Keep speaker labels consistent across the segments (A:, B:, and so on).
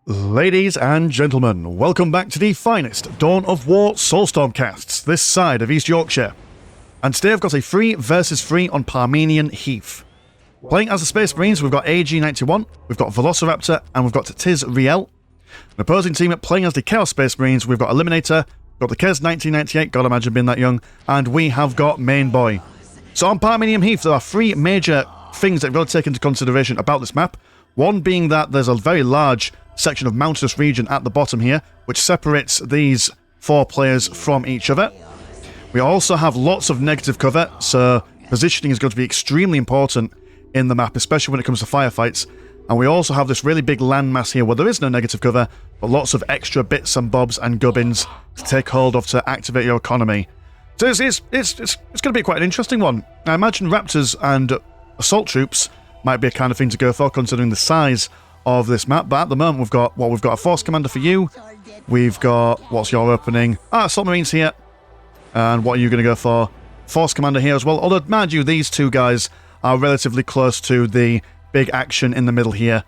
A: Ladies and gentlemen, welcome back to the finest Dawn of War Soulstorm casts this side of East Yorkshire. And today I've got a 3 versus 3 on Parmenian Heath. Playing as the Space Marines, we've got AG91, we've got Velociraptor, and we've got Tiz Riel. An opposing team playing as the Chaos Space Marines, we've got Eliminator, we've got the Kez 1998, God imagine being that young, and we have got Main Boy. So on Parmenian Heath, there are 3 major things that we've got to take into consideration about this map. One being that there's a very large section of mountainous region at the bottom here, which separates these 4 players from each other. We also have lots of negative cover, so positioning is going to be extremely important in the map, especially when it comes to firefights. And we also have this really big landmass here where there is no negative cover, but lots of extra bits and bobs and gubbins to take hold of to activate your economy. So it's going to be quite an interesting one. I imagine Raptors and Assault Troops might be a kind of thing to go for, considering the size of this map. But at the moment, we've got a Force Commander for you. We've got, what's your opening? Assault Marines here. And what are you going to go for? Force Commander here as well. Although, mind you, these two guys are relatively close to the big action in the middle here.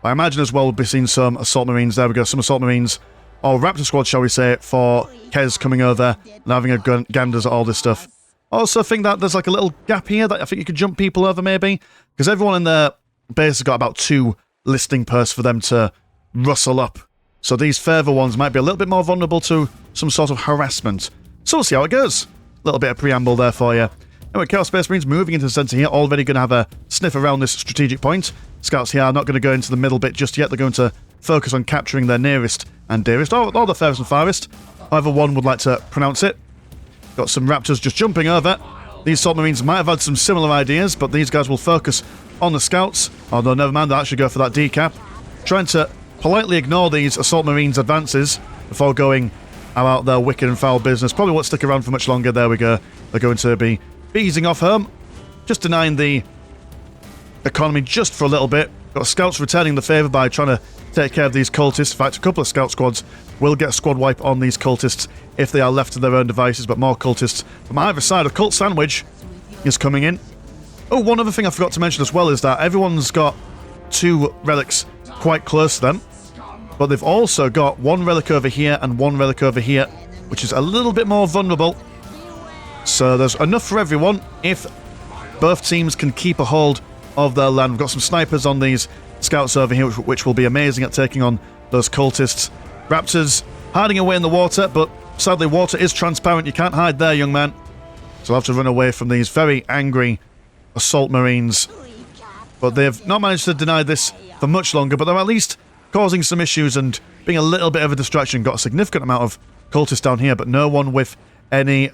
A: I imagine as well we'll be seeing some Assault Marines. There we go, some Assault Marines, or Raptor Squad, shall we say, for Kez coming over and having a ganders at all this stuff. I also think that there's like a little gap here that I think you could jump people over, maybe, because everyone in their base has got about 2 listing posts for them to rustle up. So these further ones might be a little bit more vulnerable to some sort of harassment. So we'll see how it goes. A little bit of preamble there for you. Anyway, Chaos Space Marines moving into the centre here, already going to have a sniff around this strategic point. Scouts here are not going to go into the middle bit just yet. They're going to focus on capturing their nearest and dearest, or the furthest and farthest, however one would like to pronounce it. Got some Raptors just jumping over. These Assault Marines might have had some similar ideas, but these guys will focus on the Scouts, although never mind, they'll actually go for that decap. Trying to politely ignore these Assault Marines' advances before going about their wicked and foul business. Probably won't stick around for much longer. There we go. They're going to be easing off home, just denying the economy just for a little bit. Got Scouts returning the favour by trying to take care of these cultists. In fact, a couple of Scout squads will get a squad wipe on these cultists if they are left to their own devices, but more cultists from either side. A cult sandwich is coming in. Oh, one other thing I forgot to mention as well is that everyone's got 2 relics quite close to them, but they've also got 1 relic over here and 1 relic over here, which is a little bit more vulnerable. So there's enough for everyone if both teams can keep a hold of their land. We've got some snipers on these Scouts over here, which will be amazing at taking on those cultists. Raptors hiding away in the water, but sadly water is transparent. You can't hide there, young man. So I'll have to run away from these very angry Assault Marines. But they've not managed to deny this for much longer, but they're at least causing some issues and being a little bit of a distraction. Got a significant amount of cultists down here, but no one with any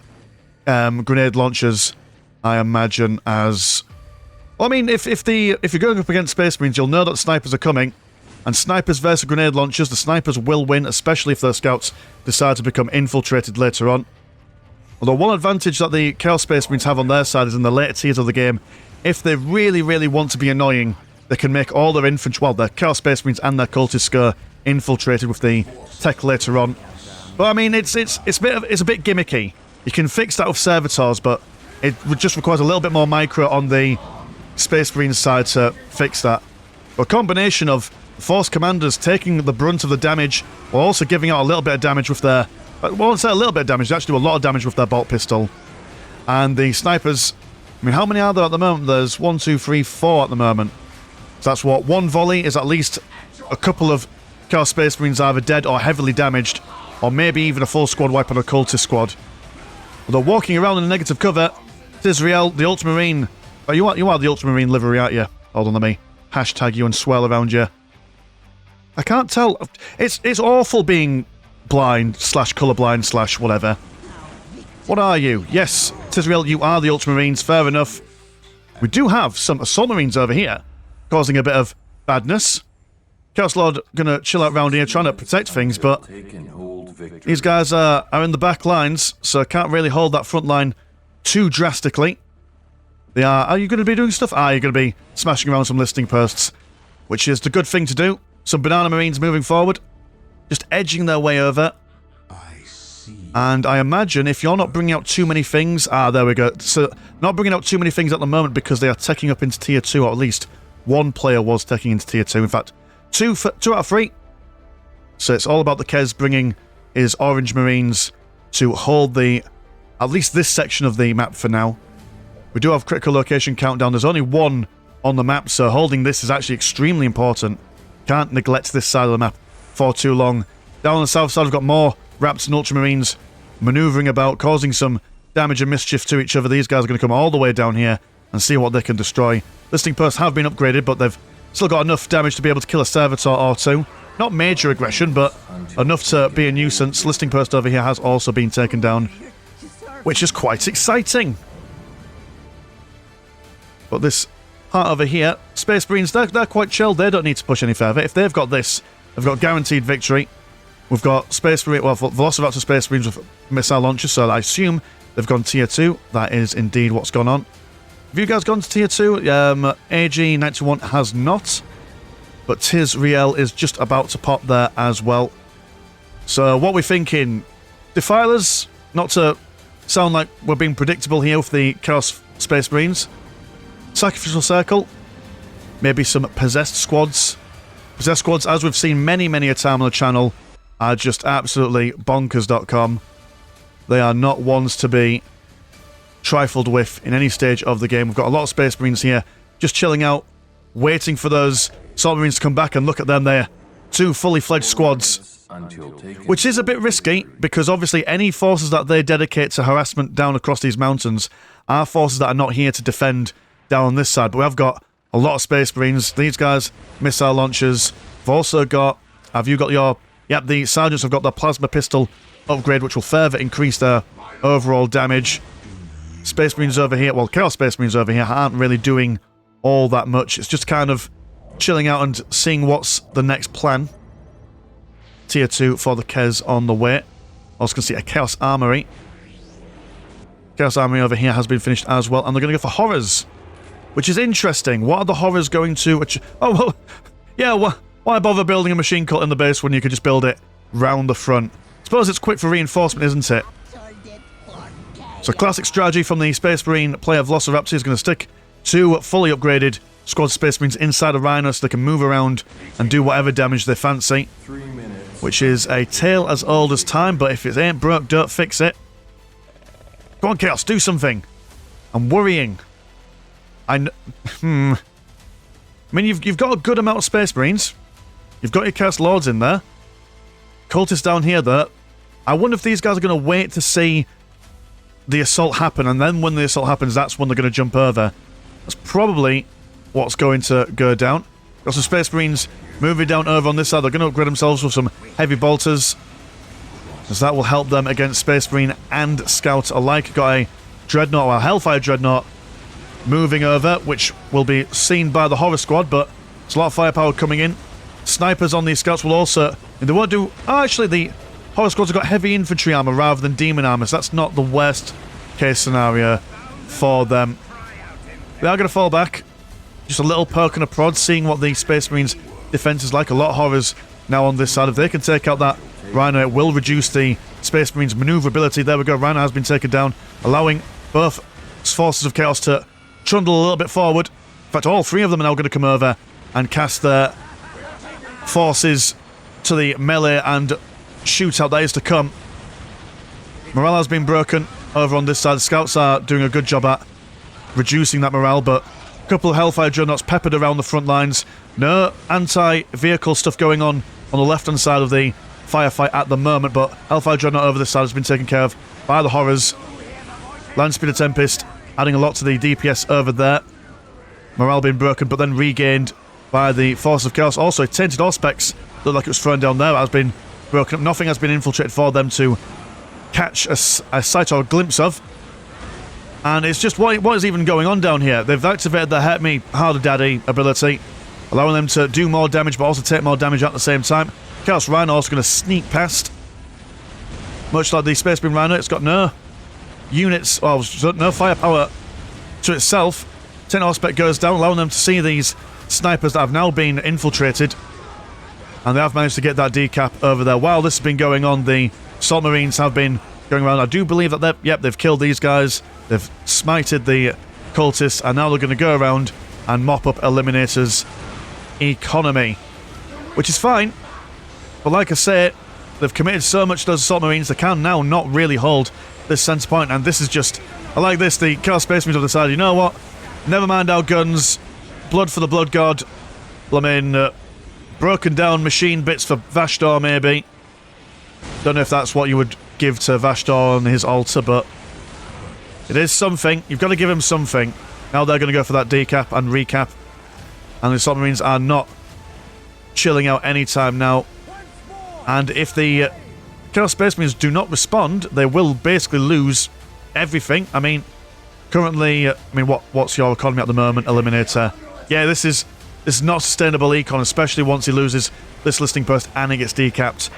A: grenade launchers, I imagine, as... Well, I mean, if you're going up against Space Marines, you'll know that snipers are coming, and snipers versus grenade launchers, the snipers will win, especially if those Scouts decide to become infiltrated later on. Although one advantage that the Chaos Space Marines have on their side is in the later tiers of the game, if they really, really want to be annoying, they can make all their infantry, well, their Chaos Space Marines and their cultists go infiltrated with the tech later on. But I mean, it's a bit gimmicky. You can fix that with servitors, but it just requires a little bit more micro on the Space Marine side to fix that. A combination of Force Commanders taking the brunt of the damage, while also giving out a little bit of damage with their... Well, I won't say a little bit of damage, they actually do a lot of damage with their bolt pistol. And the snipers... I mean, how many are there at the moment? There's 1, 2, 3, 4 at the moment. So that's what, 1 volley is at least a couple of Chaos Space Marines either dead or heavily damaged, or maybe even a full squad wipe on a cultist squad. Although walking around in a negative cover, Israel, the Ultramarine... Oh, you are the Ultramarine livery, aren't you? Hold on, let me hashtag you and swirl around you. I can't tell. It's awful being blind / colourblind / whatever. What are you? Yes, Tisrael, you are the Ultramarines, fair enough. We do have some Assault Marines over here, causing a bit of badness. Chaos Lord gonna chill out around here, trying to protect things, but these guys are in the back lines, so can't really hold that front line too drastically. Are you going to be doing stuff? You're going to be smashing around some listing posts, which is the good thing to do. Some Banana Marines moving forward, just edging their way over. And I imagine if you're not bringing out too many things... there we go. So, not bringing out too many things at the moment because they are taking up into Tier 2, or at least one player was taking into Tier 2. In fact, two out of 3. So it's all about the Kez bringing his orange marines to hold at least this section of the map for now. We do have critical location countdown. There's only one on the map, so holding this is actually extremely important. Can't neglect this side of the map for too long. Down on the south side, we've got more Raps and Ultramarines maneuvering about, causing some damage and mischief to each other. These guys are going to come all the way down here and see what they can destroy. Listing posts have been upgraded, but they've still got enough damage to be able to kill a servitor or two. Not major aggression, but enough to be a nuisance. Listing post over here has also been taken down, which is quite exciting. But this part over here, Space Marines, they're quite chilled. They don't need to push any further. If they've got this, they've got guaranteed victory. We've got Space Marine, well, Velociraptor Space Marines with missile launchers, so I assume they've gone tier 2. That is indeed what's gone on. Have you guys gone to tier 2? AG91 has not, but Tiz Riel is just about to pop there as well. So what we're thinking, Defilers, not to sound like we're being predictable here with the Chaos Space Marines. Sacrificial Circle, maybe some Possessed Squads. Possessed Squads, as we've seen many a time on the channel, are just absolutely bonkers.com. They are not ones to be trifled with in any stage of the game. We've got a lot of Space Marines here, just chilling out, waiting for those Assault Marines to come back, and look at them there. 2 fully fledged squads, which is a bit risky, because obviously any forces that they dedicate to harassment down across these mountains are forces that are not here to defend down on this side. But we have got a lot of Space Marines. These guys, missile launchers. We've also got, have you got your, yep, the Sergeants have got their plasma pistol upgrade, which will further increase their overall damage. Space Marines over here, well, Chaos Space Marines over here aren't really doing all that much. It's just kind of chilling out and seeing what's the next plan. Tier 2 for the Kez on the way. Also can see a Chaos Armory. Chaos Armory over here has been finished as well, and they're going to go for Horrors, which is interesting. What are the Horrors going to... Oh, well, yeah, well, why bother building a machine cult in the base when you could just build it round the front? Suppose it's quick for reinforcement, isn't it? So classic strategy from the Space Marine player Velociraptor is going to stick 2 fully upgraded squad Space Marines inside a Rhino so they can move around and do whatever damage they fancy.
B: 3 minutes.
A: Which is a tale as old as time, but if it ain't broke, don't fix it. Go on, Chaos, do something. I'm worrying. I mean, you've got a good amount of Space Marines. You've got your Chaos Lords in there. Cultists down here, though. I wonder if these guys are going to wait to see the assault happen, and then when the assault happens, that's when they're going to jump over. That's probably what's going to go down. Got some Space Marines moving down over on this side. They're going to upgrade themselves with some heavy bolters, as that will help them against Space Marine and Scout alike. Got a Dreadnought, or a Hellfire Dreadnought, moving over, which will be seen by the Horror Squad, but there's a lot of firepower coming in. Snipers on these Scouts will also... And they won't do... Oh, actually, the Horror Squads have got heavy infantry armor rather than demon armor, so that's not the worst case scenario for them. They are going to fall back. Just a little poke and a prod, seeing what the Space Marines' defense is like. A lot of Horrors now on this side. If they can take out that Rhino, it will reduce the Space Marines' maneuverability. There we go, Rhino has been taken down, allowing both forces of Chaos to trundle a little bit forward. In fact, all 3 of them are now going to come over and cast their forces to the melee and shootout that is to come. Morale has been broken over on this side. The Scouts are doing a good job at reducing that morale, but a couple of Hellfire Dreadnoughts peppered around the front lines. No anti-vehicle stuff going on the left-hand side of the firefight at the moment, but Hellfire Dreadnought over this side has been taken care of by the Horrors. Landspeeder Tempest adding a lot to the DPS over there. Morale being broken, but then regained by the Force of Chaos. Also, Tainted Auspex looked like it was thrown down there. It has been broken up. Nothing has been infiltrated for them to catch a sight or a glimpse of. And it's just, what is even going on down here? They've activated the Hurt Me Harder Daddy ability, allowing them to do more damage, but also take more damage at the same time. Chaos Rhino also going to sneak past. Much like the Space Marine Rhino, it's got no units, well, no firepower to itself. 10 Auspex goes down, allowing them to see these snipers that have now been infiltrated. And they have managed to get that decap over there. While this has been going on, the Assault Marines have been going around. I do believe that they've killed these guys. They've smited the cultists, and now they're going to go around and mop up Eliminator's economy. Which is fine. But like I say, they've committed so much to those assault marines, they can now not really hold this centre point, and this is just... I like this, the Chaos Space Marines have decided, you know what? Never mind our guns, blood for the Blood God, broken down machine bits for Vashtor, maybe. Don't know if that's what you would give to Vashtor on his altar, but it is something. You've got to give him something. Now they're going to go for that decap and recap, and the assault marines are not chilling out anytime now. And if the Chaos Space Marines do not respond, they will basically lose everything. I mean, currently, what's your economy at the moment, Eliminator? Yeah, this is not sustainable econ, especially once he loses this listing post and he gets decapped.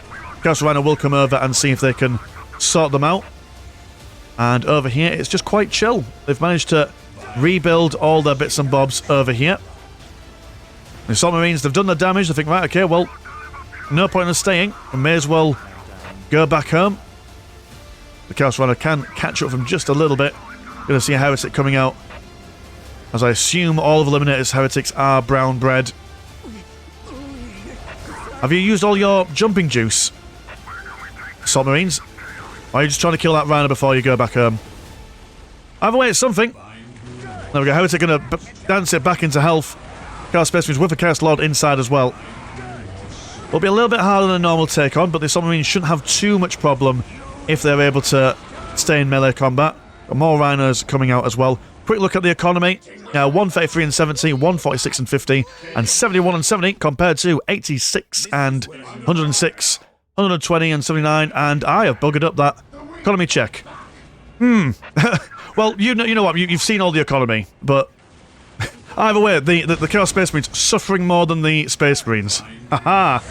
A: Chaos Rhino will come over and see if they can sort them out. And over here, it's just quite chill. They've managed to rebuild all their bits and bobs over here. The assault marines, they've done their damage. They think, right, okay, well, no point in us staying. We may as well go back home. The Chaos Runner can catch up from just a little bit. Gonna see a heretic coming out, as I assume all of Eliminator's heretics are brown bread. Have you used all your jumping juice, assault marines? Or are you just trying to kill that rhino before you go back home? Either way, it's something. There we go, heretic gonna dance it back into health. Chaos Space Marines with a Chaos Lord inside as well. Will be a little bit harder than a normal take on, but the assault marines shouldn't have too much problem if they're able to stay in melee combat. Got more rhinos coming out as well. Quick look at the economy. 133 and 70, 146 and 50, and 71 and 70 compared to 86 and 106, 120 and 79, and I have buggered up that economy check. Well, you know what, you've seen all the economy, but either way, the Chaos Space Marines suffering more than the Space Marines. Haha.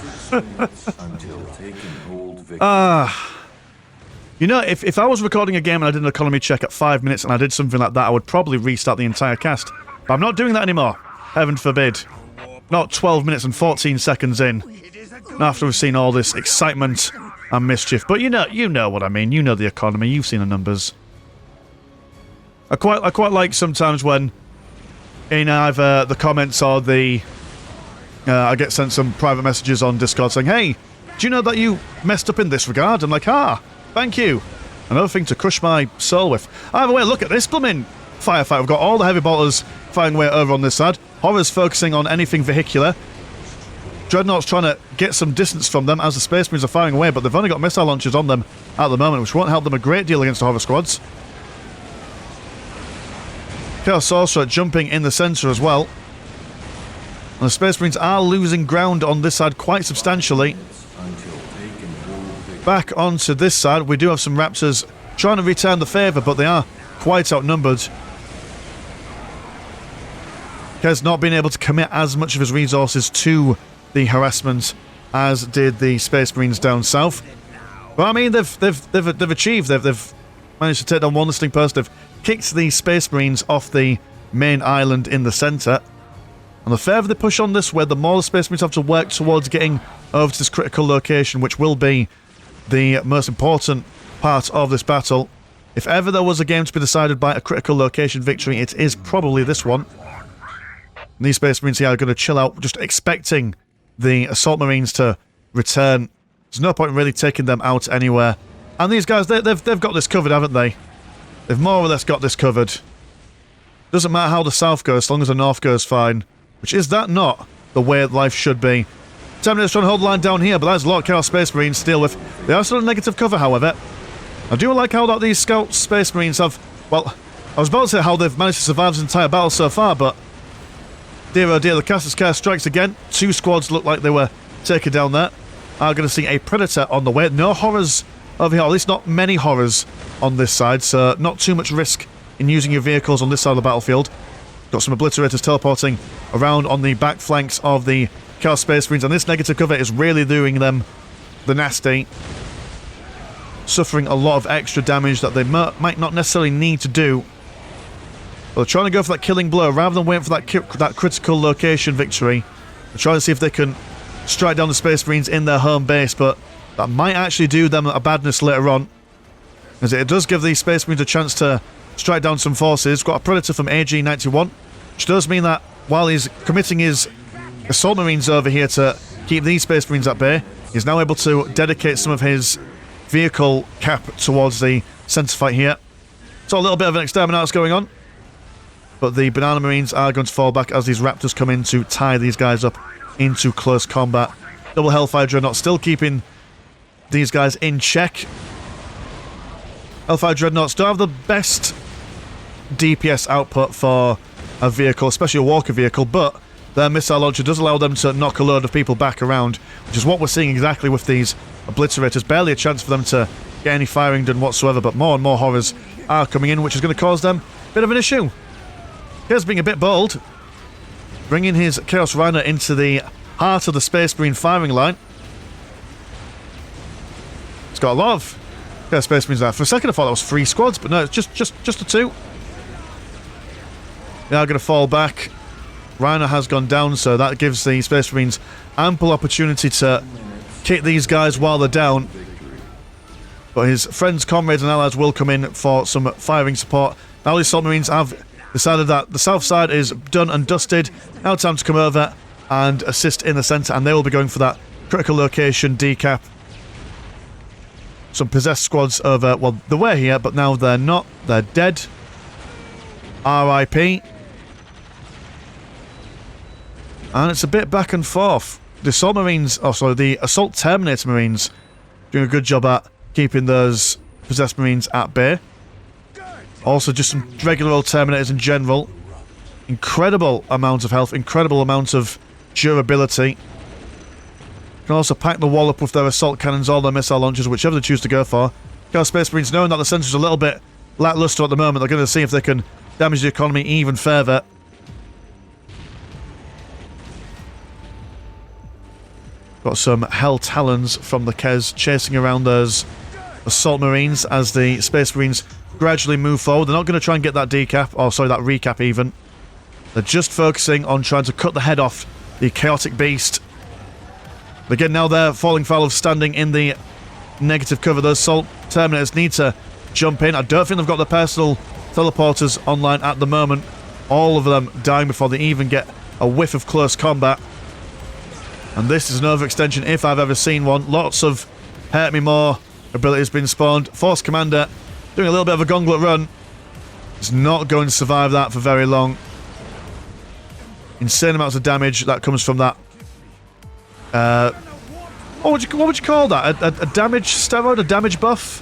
A: You know, if I was recording a game and I did an economy check at 5 minutes and I did something like that, I would probably restart the entire cast. But I'm not doing that anymore. Heaven forbid. Not 12 minutes and 14 seconds in, after we've seen all this excitement and mischief. But you know what I mean. You know the economy. You've seen the numbers. I quite like sometimes when in either the comments or the I get sent some private messages on Discord saying, hey, do you know that you messed up in this regard? I'm like, thank you. Another thing to crush my soul with. Either way, look at this blooming firefight. We've got all the heavy bolters firing away over on this side. Horrors focusing on anything vehicular. Dreadnought's trying to get some distance from them as the Space Marines are firing away, but they've only got missile launchers on them at the moment, which won't help them a great deal against the Horror squads. Chaos Sorcerer jumping in the centre as well. And the Space Marines are losing ground on this side quite substantially. Back onto this side, we do have some Raptors trying to return the favour, but they are quite outnumbered. Kez not been able to commit as much of his resources to the harassment as did the Space Marines down south. But I mean, they've achieved. They've managed to take down one listing post. They've kicked the Space Marines off the main island in the centre. And the further they push on this way, the more the Space Marines have to work towards getting over to this critical location, which will be the most important part of this battle. If ever there was a game to be decided by a critical location victory, it is probably this one. And these Space Marines here are going to chill out, just expecting the Assault Marines to return. There's no point in really taking them out anywhere. And these guys, they've got this covered, haven't they? They've more or less got this covered. Doesn't matter how the south goes, as long as the north goes fine. Which is that not the way life should be? 10 minutes trying to hold the line down here, but that's a lot of Chaos Space Marines to deal with. They are still in negative cover, however. I do like how that these Scout Space Marines have... Well, I was about to say how they've managed to survive this entire battle so far, but... Dear oh dear, the Caster's Care strikes again. 2 squads look like they were taken down there. Are going to see a Predator on the way. No horrors over here, or at least not many horrors on this side, so not too much risk in using your vehicles on this side of the battlefield. Got some Obliterators teleporting around on the back flanks of the Chaos Space Marines, and this negative cover is really doing them the nasty. Suffering a lot of extra damage that they might not necessarily need to do. But they're trying to go for that killing blow rather than waiting for that critical location victory. They're trying to see if they can strike down the Space Marines in their home base, but that might actually do them a badness later on, as it does give these Space Marines a chance to strike down some forces. Got a Predator from AG91, which does mean that while he's committing his Assault Marines over here to keep these Space Marines at bay, He's now able to dedicate some of his vehicle cap towards the centre fight here. So a little bit of an exterminatus going on. But the Banana Marines are going to fall back as these Raptors come in to tie these guys up into close combat. Double Hellfire Dreadnought still keeping these guys in check. Hellfire Dreadnoughts don't have the best DPS output for a vehicle, especially a walker vehicle, but their missile launcher does allow them to knock a load of people back around, which is what we're seeing exactly with these Obliterators. Barely a chance for them to get any firing done whatsoever, but more and more horrors are coming in, which is going to cause them a bit of an issue. Here's being a bit bold, bringing his Chaos Rhino into the heart of the Space Marine firing line. It's got a lot of Chaos Space Marines there. For a second I thought that was 3 squads, but no, it's just the 2. They are going to fall back. Rhino has gone down, so that gives the Space Marines ample opportunity to kick these guys while they're down. But his friends, comrades and allies will come in for some firing support. Now these Assault Marines have decided that the south side is done and dusted. Now time to come over and assist in the centre, and they will be going for that critical location decap. Some possessed squads over, well, they were here, but now they're not. They're dead. RIP. And it's a bit back and forth. The Assault Marines, the Assault Terminator Marines doing a good job at keeping those possessed Marines at bay. Also, just some regular old Terminators in general. Incredible amount of health, incredible amount of durability. Can also pack the wall up with their assault cannons, all their missile launchers, whichever they choose to go for. Chaos Space Marines, knowing that the centre's a little bit lackluster at the moment, they're going to see if they can damage the economy even further. Got some Hell Talons from the Kez chasing around those Assault Marines as the Space Marines gradually move forward. They're not going to try and get that decap, or sorry, that recap even. They're just focusing on trying to cut the head off the Chaotic Beast. But again, now they're falling foul of standing in the negative cover. Those Assault Terminators need to jump in. I don't think they've got the personal teleporters online at the moment. All of them dying before they even get a whiff of close combat. And this is an overextension if I've ever seen one. Lots of Hurt Me More abilities being spawned. Force Commander doing a little bit of a gauntlet run. It's not going to survive that for very long. Insane amounts of damage that comes from that. What would you call that? A damage steroid? A damage buff?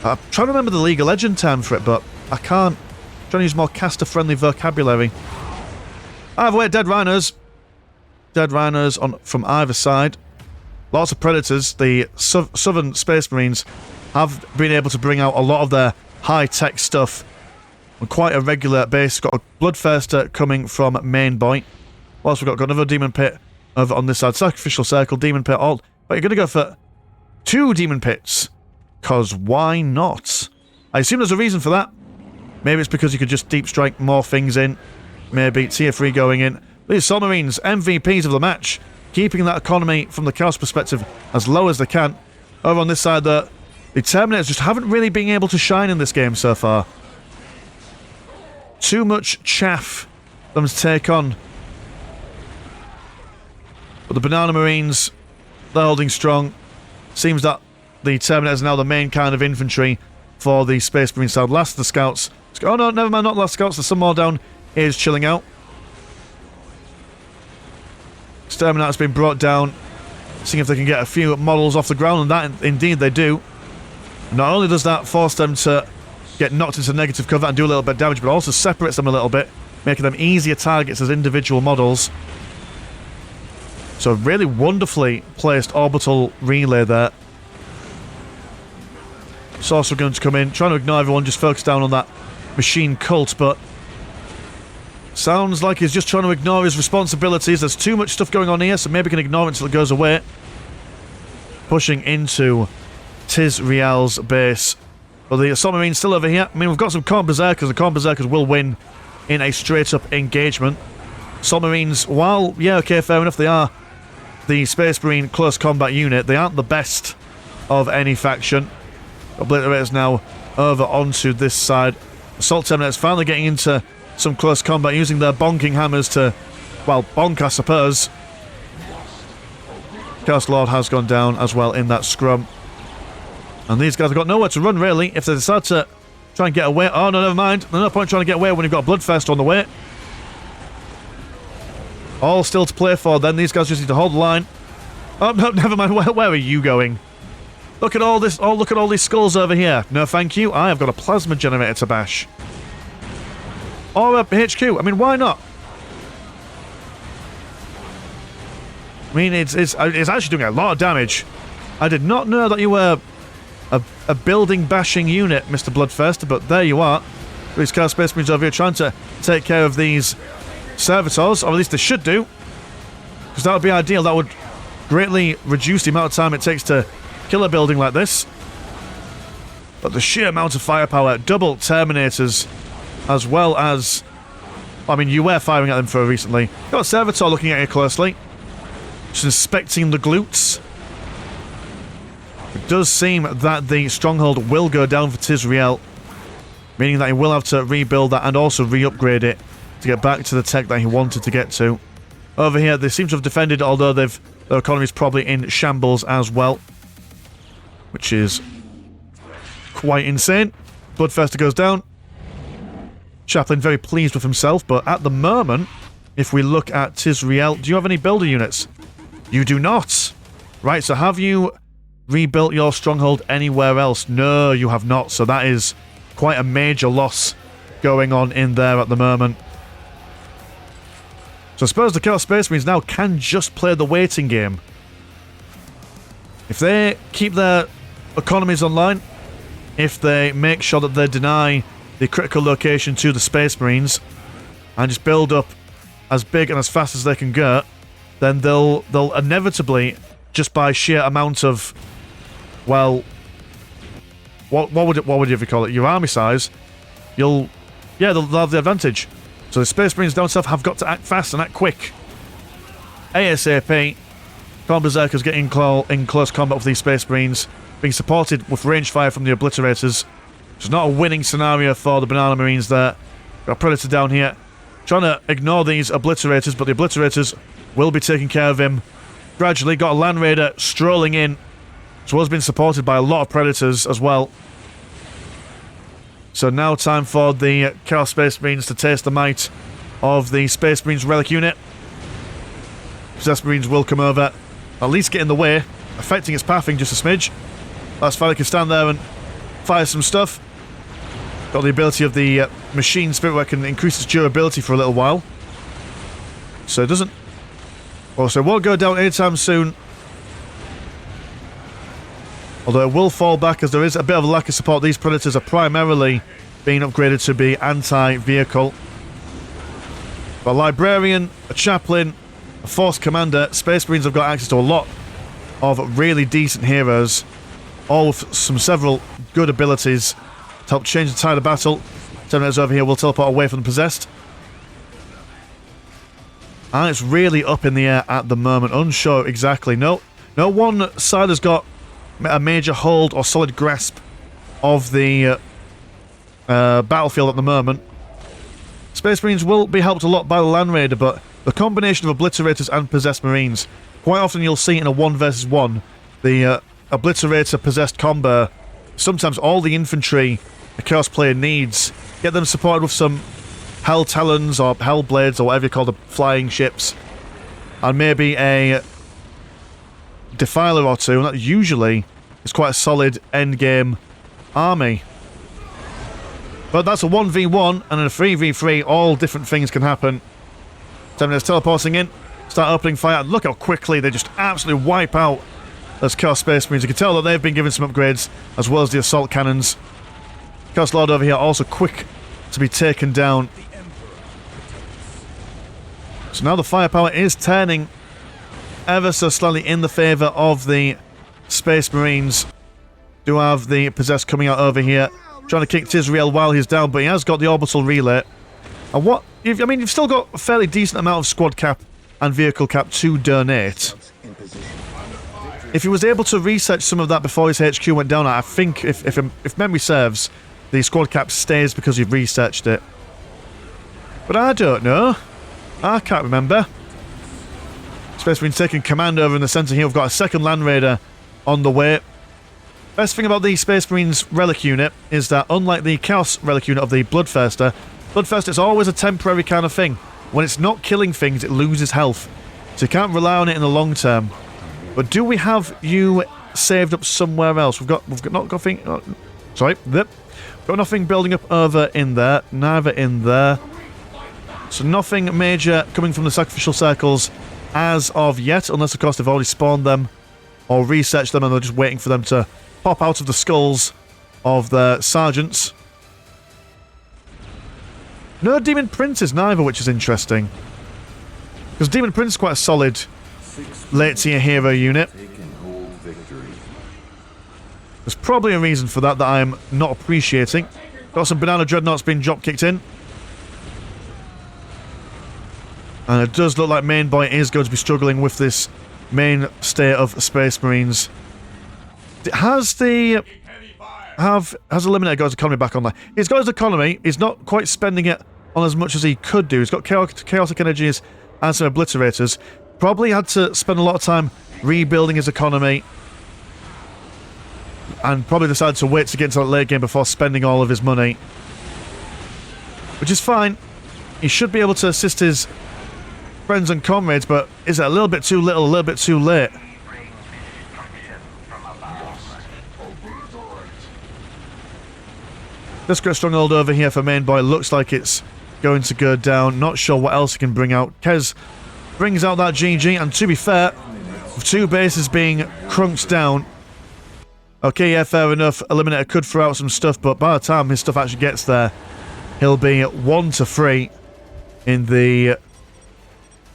A: I'm trying to remember the League of Legends term for it, but I can't. I'm trying to use more caster-friendly vocabulary. Either way, dead rhinos. Dead rhinos from either side. Lots of predators. The Southern Space Marines have been able to bring out a lot of their high-tech stuff on quite a regular basis. Got a Bloodthirster coming from Main Point. Whilst we've got another Demon Pit over on this side. Sacrificial Circle, Demon Pit, all. But you're going to go for 2 Demon Pits. Because why not? I assume there's a reason for that. Maybe it's because you could just deep strike more things in. Maybe Tier 3 going in. These Assault Marines, MVPs of the match. Keeping that economy from the Chaos perspective as low as they can. Over on this side, the Terminators just haven't really been able to shine in this game so far. Too much chaff for them to take on. But the Banana Marines, they're holding strong. Seems that the Terminators are now the main kind of infantry for the Space Marine side. Last of the Scouts. Oh no, never mind, not Last Scouts. There's some more down. Here's chilling out. Exterminator's been brought down. Seeing if they can get a few models off the ground, and that indeed they do. Not only does that force them to get knocked into negative cover and do a little bit of damage, but also separates them a little bit, making them easier targets as individual models. So really wonderfully placed orbital relay there. Sorcerer going to come in, trying to ignore everyone, just focus down on that machine cult, but sounds like he's just trying to ignore his responsibilities. There's too much stuff going on here, so maybe we can ignore it until it goes away. Pushing into Tizriel's base. But the Assault Marine's still over here. I mean, we've got some Khorne Berserkers. The Khorne Berserkers will win in a straight-up engagement. Assault Marines, while, yeah, okay, fair enough, they are the Space Marine close combat unit. They aren't the best of any faction. Obliterators now over onto this side. Assault Terminators finally getting into some close combat, using their bonking hammers to, well, bonk, I suppose. Chaos Lord has gone down as well in that scrum. And these guys have got nowhere to run, really. If they decide to try and get away... Oh, no, never mind. There's no point trying to get away when you've got a Bloodfest on the way. All still to play for, then. These guys just need to hold the line. Oh, no, never mind. Where are you going? Look at all this. Oh, look at all these skulls over here. No, thank you. I have got a plasma generator to bash. Or a HQ. I mean, why not? I mean, it's actually doing a lot of damage. I did not know that you were a building bashing unit, Mr. Bloodfest, but there you are. These Chaos Space Marines over here trying to take care of these servitors, or at least they should do. Because that would be ideal. That would greatly reduce the amount of time it takes to kill a building like this. But the sheer amount of firepower, double Terminators, as well as... I mean, you were firing at them for recently. Got a Servitor looking at you closely. Just inspecting the glutes. It does seem that the stronghold will go down for Tisrael, meaning that he will have to rebuild that and also re-upgrade it to get back to the tech that he wanted to get to. Over here, they seem to have defended, although their economy's probably in shambles as well, which is quite insane. Bloodfester goes down. Chaplain very pleased with himself, but at the moment, if we look at Tisrael, do you have any builder units? You do not. Right, so have you rebuilt your stronghold anywhere else? No, you have not, so that is quite a major loss going on in there at the moment. So I suppose the Chaos Space Marines now can just play the waiting game. If they keep their economies online, if they make sure that they deny the critical location to the Space Marines and just build up as big and as fast as they can go, then they'll inevitably, just by sheer amount of, well, what would you call it? Your army size, they'll have the advantage. So the Space Marines down south have got to act fast and act quick. ASAP. Common Berserkers get in close combat with these Space Marines, being supported with range fire from the Obliterators. Which is not a winning scenario for the Banana Marines there. Got a Predator down here, trying to ignore these Obliterators, but the Obliterators will be taking care of him. Gradually, got a Land Raider strolling in, as well as being supported by a lot of Predators as well. So now time for the Chaos Space Marines to taste the might of the Space Marines Relic unit. Possessed Marines will come over, at least get in the way, affecting its pathing just a smidge. That's fine, I can stand there and fire some stuff. Got the ability of the Machine Spirit where it can increase its durability for a little while. So it doesn't... Also, it won't go down anytime soon. Although it will fall back as there is a bit of a lack of support. These Predators are primarily being upgraded to be anti-vehicle. But a Librarian, a Chaplain, a Force Commander, Space Marines have got access to a lot of really decent heroes. All with several good abilities to help change the tide of battle. Terminators over here will teleport away from the Possessed. And it's really up in the air at the moment. Unsure exactly. No one side has got a major hold or solid grasp of the battlefield at the moment. Space Marines will be helped a lot by the Land Raider, but the combination of Obliterators and Possessed Marines, quite often you'll see in a 1 versus 1, the Obliterator Possessed combo, sometimes all the infantry a Chaos player needs, get them supported with some Hell Talons or Hell Blades or whatever you call the flying ships, and maybe a Defiler or two, and that usually is quite a solid endgame army. But that's a 1v1, and in a 3v3, all different things can happen. Terminators teleporting in, start opening fire, and look how quickly they just absolutely wipe out those Chaos Space Marines. You can tell that they've been given some upgrades, as well as the assault cannons. Chaos Lord over here also quick to be taken down. So now the firepower is turning ever so slightly in the favour of the Space Marines. Do have the Possessed coming out over here, trying to kick Tisrael while he's down, but he has got the Orbital Relay. And what... you've still got a fairly decent amount of squad cap and vehicle cap to donate. If he was able to research some of that before his HQ went down, I think, if memory serves, the squad cap stays because you've researched it. But I don't know. I can't remember. Space Marine taking command over in the centre here. We've got a second Land Raider on the way. Best thing about the Space Marines relic unit is that, unlike the Chaos relic unit of the Bloodthirster is always a temporary kind of thing. When it's not killing things, it loses health. So you can't rely on it in the long term. But do we have you saved up somewhere else? We've got nothing. Sorry, got nothing building up over in there. Neither in there. So nothing major coming from the sacrificial circles as of yet, unless of course they've already spawned them or researched them and they're just waiting for them to pop out of the skulls of their sergeants. No Demon Princes neither, which is interesting. Because Demon Prince is quite a solid late tier hero unit. There's probably a reason for that I'm not appreciating. Got some Banana Dreadnoughts being drop kicked in. And it does look like Main Boy is going to be struggling with this mainstay of Space Marines. Has the Eliminator got his economy back online? He's got his economy. He's not quite spending it on as much as he could do. He's got chaotic energies and some obliterators. Probably had to spend a lot of time rebuilding his economy. And probably decided to wait to get into that late game before spending all of his money. Which is fine. He should be able to assist his friends and comrades, but is it a little bit too little, a little bit too late? Let's get a stronghold over here for Main Boy. Looks like it's going to go down. Not sure what else he can bring out. Kez brings out that GG, and to be fair, with two bases being crunked down, okay, yeah, fair enough. Eliminator could throw out some stuff, but by the time his stuff actually gets there, he'll be 1-3 in the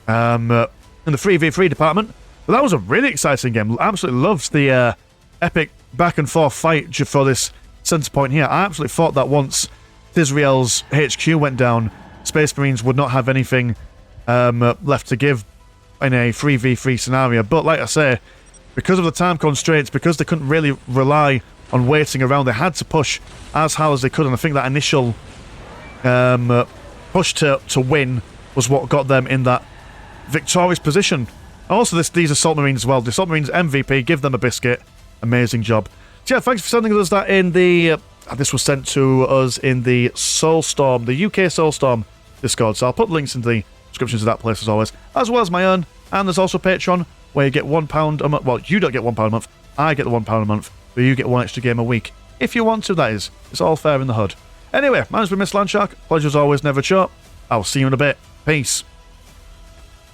A: 3v3 department. But that was a really exciting game. Absolutely loved the epic back and forth fight for this center point here. I absolutely thought that once Tisrael's HQ went down, Space Marines would not have anything left to give in a 3v3 scenario. But like I say, because of the time constraints, because they couldn't really rely on waiting around, they had to push as hard as they could, and I think that initial push to win was what got them in that victorious position. Also, these Assault Marines as well. The Assault Marines MVP, give them a biscuit. Amazing job. So yeah, thanks for sending us that in the... this was sent to us in the Soulstorm, the UK Soulstorm Discord, so I'll put links in the description to that place as always, as well as my own. And there's also Patreon, where you get £1 a month. Well, you don't get £1 a month. I get the £1 a month, but you get one extra game a week. If you want to, that is. It's all fair in the hood. Anyway, mine's been Mr. Landshark. Pleasure as always, never short. I'll see you in a bit. Peace.